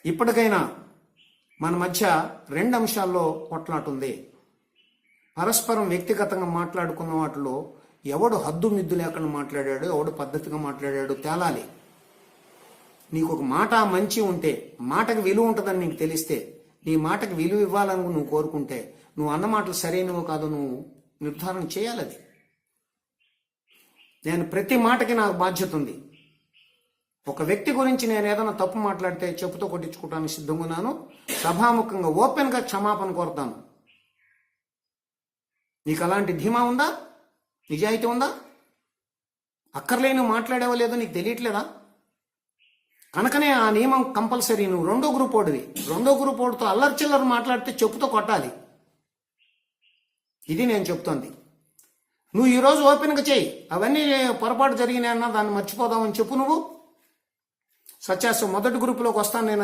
ఇప్పటికైనా మన మధ్య రెండు అంశాల్లో కొట్లాటుంది. పరస్పరం వ్యక్తిగతంగా మాట్లాడుకున్న వాటిలో ఎవడు హద్దు మిద్దు లేకుండా మాట్లాడాడు, ఎవడు పద్ధతిగా మాట్లాడాడు తేలాలి. నీకు ఒక మాట మంచి ఉంటే, మాటకు విలువ ఉంటుందని నీకు తెలిస్తే, నీ మాటకు విలువ ఇవ్వాలని నువ్వు కోరుకుంటే, నువ్వు అన్న మాటలు సరైనవో కాదో నువ్వు నిర్ధారణ చేయాలి. అది నేను ప్రతి మాటకి నాకు బాధ్యత ఉంది. ఒక వ్యక్తి గురించి నేను ఏదైనా తప్పు మాట్లాడితే చెప్పుతో కొట్టించుకోవడానికి సిద్ధంగా ఉన్నాను. సభాముఖంగా ఓపెన్గా క్షమాపణ కోరుతాను. నీకు అలాంటి ధీమా ఉందా? నిజాయితీ ఉందా? అక్కర్లేని మాట్లాడేవో లేదో నీకు తెలియట్లేదా? కనుకనే ఆ నియమం కంపల్సరీ. నువ్వు రెండో గ్రూప్ ఓడివి. రెండో గ్రూప్ ఓడితో అల్లరి చిల్లర మాట్లాడితే చెప్పుతో కొట్టాలి. ఇది నేను చెప్తోంది. నువ్వు ఈరోజు ఓపెన్గా చేయి. అవన్నీ పొరపాటు జరిగినాయన్నా దాన్ని మర్చిపోదామని చెప్పు. నువ్వు సత్యాస మొదటి గ్రూపులోకి వస్తాను నేను